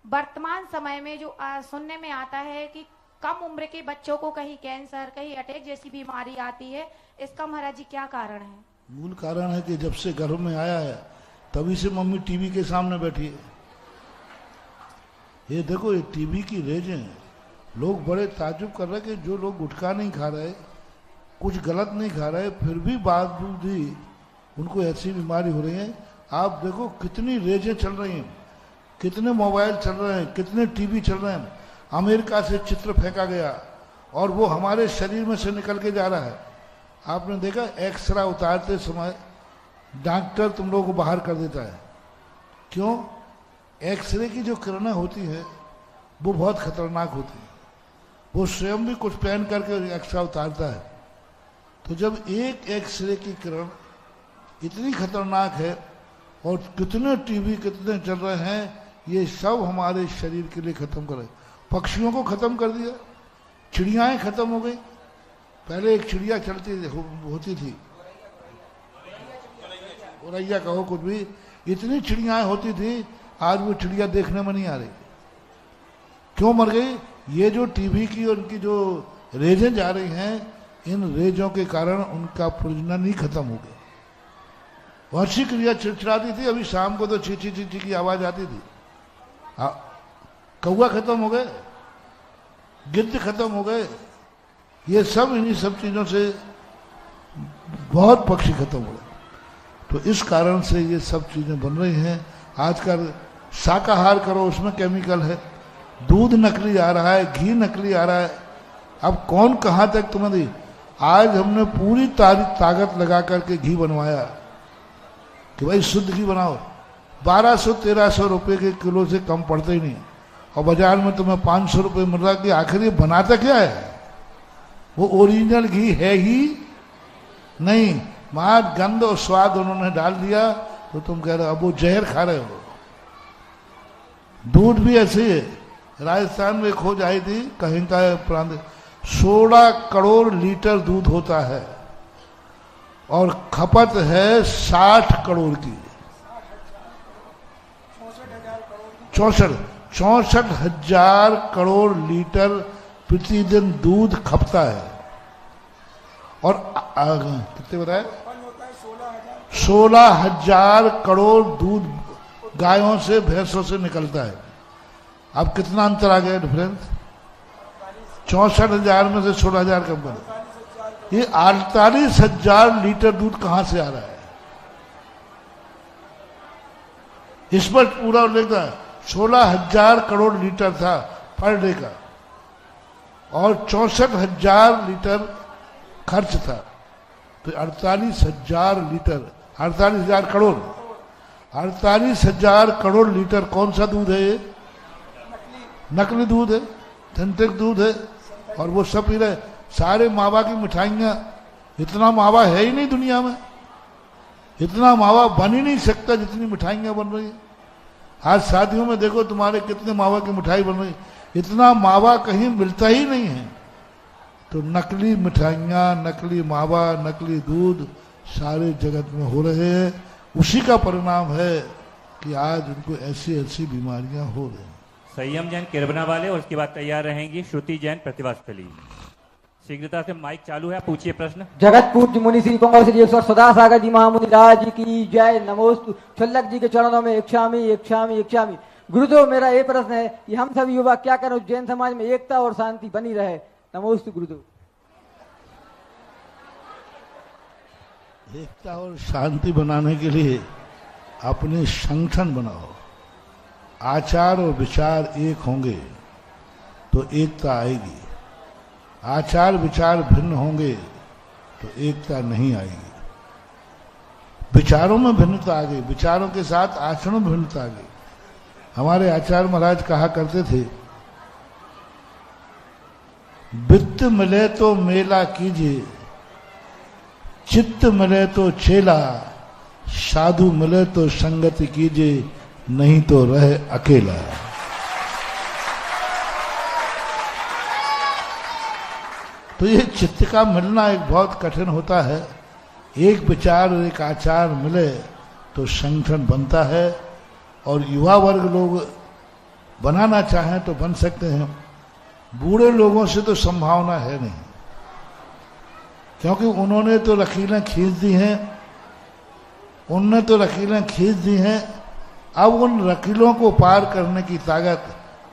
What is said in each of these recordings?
वर्तमान समय में जो सुनने में आता है कि कम उम्र के बच्चों को कहीं कैंसर, कहीं अटैक जैसी बीमारी आती है, इसका महाराज जी क्या कारण है? मूल कारण है कि जब से गर्भ में आया है तभी से मम्मी टीवी के सामने बैठी है। ये देखो, ये टीवी की रेजें हैं। लोग बड़े ताज्जुब कर रहे हैं कि जो लोग गुटखा नहीं खा रहे, कुछ गलत नहीं खा रहे, फिर भी बावजूद ही उनको ऐसी बीमारी हो रही है। आप देखो कितनी रेजें चल रही हैं, कितने मोबाइल चल रहे हैं, कितने टीवी चल रहे हैं। अमेरिका से चित्र फेंका गया और वो हमारे शरीर में से निकल के जा रहा है। आपने देखा, एक्सरे उतारते समय डॉक्टर तुम लोगों को बाहर कर देता है। क्यों? एक्सरे की जो किरणें होती है वो बहुत खतरनाक होती है। वो स्वयं भी कुछ पहन करके एक्सरे उतारता है। तो जब एक एक्सरे की किरण इतनी खतरनाक है और कितने टीवी कितने चल रहे हैं, ये सब हमारे शरीर के लिए खत्म कर रहे। पक्षियों को खत्म कर दिया, चिड़ियाएं खत्म हो गई। पहले एक चिड़िया चलती होती थी, औरैया कहो कुछ भी, इतनी चिड़ियाएं होती थी, आज वो चिड़िया देखने में नहीं आ रही। क्यों मर गई? ये जो टीवी की और उनकी जो रेजें जा रही हैं, इन रेजों के कारण उनका प्रजनन ही खत्म हो गया। वर्षी क्रिया चिड़चिड़ाती थी, अभी शाम को तो चीची चीची की आवाज आती थी। कौवा खत्म हो गए, गिद्ध खत्म हो गए। ये सब इन्हीं सब चीजों से बहुत पक्षी खत्म हो गए। तो इस कारण से ये सब चीजें बन रही हैं। आजकल शाकाहार करो, उसमें केमिकल है, दूध नकली आ रहा है, घी नकली आ रहा है। अब कौन कहाँ तक तुम्हें दी? आज हमने पूरी ताकत लगा करके घी बनवाया कि भाई शुद्ध घी बनाओ। 1200-1300 रुपये के किलो से कम पड़ते ही नहीं, और बाजार में तुम्हें 500 रुपये मिल रहा कि आखिर ये बनाता क्या है? वो ओरिजिनल घी है ही नहीं, वहां गंध और स्वाद उन्होंने डाल दिया। तो तुम कह रहे हो अब वो जहर खा रहे हो। दूध भी ऐसे ही है। राजस्थान में खोज आई थी, कहीं का प्रांत, 16 करोड़ लीटर दूध होता है और खपत है 60 करोड़ की। 64,000 करोड़ लीटर प्रतिदिन दूध खपता है। और कितने बताए? 16,000 करोड़ दूध गायों से, भैंसों से निकलता है। अब कितना अंतर आ गया डिफरेंस? 64,000 में से 16,000 कम कर, ये 48,000 लीटर दूध कहां से आ रहा है? इस पर पूरा उल्लेख था। 16,000 करोड़ लीटर था पर डे का, और 64,000 लीटर खर्च था। तो 48,000 लीटर, 48,000 करोड़, 48,000 करोड़ लीटर कौन सा दूध है? ये नकली दूध है, सिंथेटिक दूध है, और वो सब पी रहे। सारे मावा की मिठाइयाँ, इतना मावा है ही नहीं दुनिया में, इतना मावा बन ही नहीं सकता जितनी मिठाइयाँ बन रही है। आज शादियों में देखो तुम्हारे कितने मावा की मिठाई बन रही, इतना मावा कहीं मिलता ही नहीं है। तो नकली मिठाइयाँ, नकली मावा, नकली दूध सारे जगत में हो रहे हैं। उसी का परिणाम है कि आज उनको ऐसी ऐसी बीमारियां हो रही हैं। संयम जैन किरबना वाले, और उसके बाद तैयार रहेंगी श्रुति जैन प्रतिभा स्थली। शीघ्रता से माइक चालू है, आप पूछिए प्रश्न। जगत पूज्य मुनि श्री कुंवर श्री सदा सागर जी महामुनि राज की जय। नमोस्तु। छल्लक जी के चरणों में इच्छामी इच्छामी इच्छामी। गुरुदेव, मेरा ये प्रश्न है कि हम सभी युवा क्या करें जैन समाज में एकता और शांति बनी रहे? नमोस्तु गुरुदेव। एकता और शांति बनाने के लिए अपने संगठन बनाओ। आचार और विचार एक होंगे तो एकता आएगी। आचार विचार भिन्न होंगे तो एकता नहीं आएगी। विचारों में भिन्नता आ गई, विचारों के साथ आचरण में भिन्नता आ गई। हमारे आचार्य महाराज कहा करते थे, वित्त मिले तो मेला कीजिए, चित्त मिले तो चेला, साधु मिले तो संगति कीजिए, नहीं तो रहे अकेला। तो ये चित्त का मिलना एक बहुत कठिन होता है। एक विचार और एक आचार मिले तो संगठन बनता है। और युवा वर्ग लोग बनाना चाहें तो बन सकते हैं। बूढ़े लोगों से तो संभावना है नहीं, क्योंकि उन्होंने तो लकीरें खींच दी हैं, उनने तो लकीरें खींच दी हैं। अब उन लकीरों को पार करने की ताकत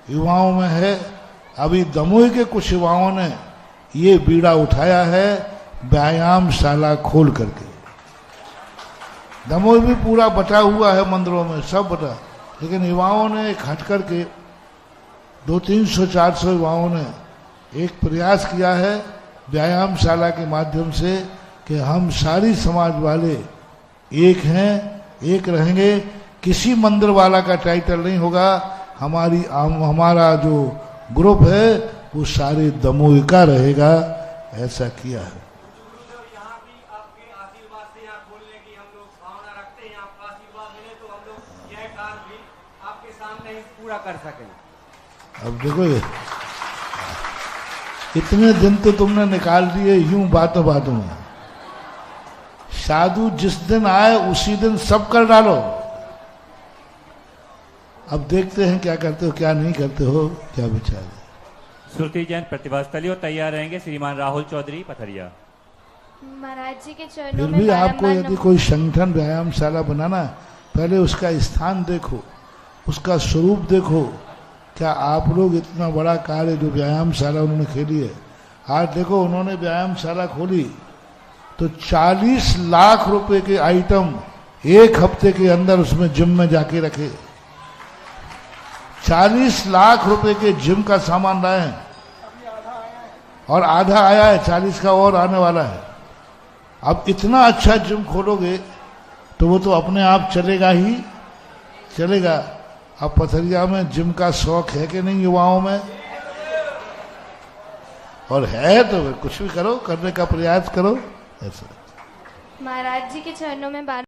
युवाओं में है। अभी दमोह के कुछ युवाओं ने ये बीड़ा उठाया है व्यायामशाला खोल करके। दमोह भी पूरा बटा हुआ है, मंदिरों में सब बटा, लेकिन युवाओं ने एक हट करके 200-300-400 युवाओं ने एक प्रयास किया है व्यायामशाला के माध्यम से कि हम सारी समाज वाले एक हैं, एक रहेंगे। किसी मंदिर वाला का टाइटल नहीं होगा, हमारा जो ग्रुप है वो सारे दमोह का रहेगा, ऐसा किया है। पूरा कर सकें। अब देखो ये इतने दिन तो तुमने निकाल दिए यूं बातों बातों में। साधु जिस दिन आए उसी दिन सब कर डालो। अब देखते हैं क्या करते हो, क्या नहीं करते हो, क्या विचार है। श्रुति जैन प्रतिभा स्थली और तैयार रहेंगे श्रीमान राहुल चौधरी पथरिया। महाराज जी के चरणों फिर में भी आपको बारंबार यदि कोई संगठन व्यायामशाला बनाना, पहले उसका स्थान देखो, उसका स्वरूप देखो। क्या आप लोग इतना बड़ा कार्य जो व्यायामशाला उन्होंने खेली है, आज देखो उन्होंने व्यायामशाला खोली तो 40 लाख रुपए के आइटम एक हफ्ते के अंदर उसमें जिम में जाके रखे। 40 लाख रुपए के जिम का सामान लाए हैं और आधा आया है, 40 का और आने वाला है। अब इतना अच्छा जिम खोलोगे तो वो तो अपने आप चलेगा ही चलेगा। अब पथरिया में जिम का शौक है कि नहीं युवाओं में? और है तो कुछ भी करो, करने का प्रयास करो ऐसा। महाराज जी के चरणों में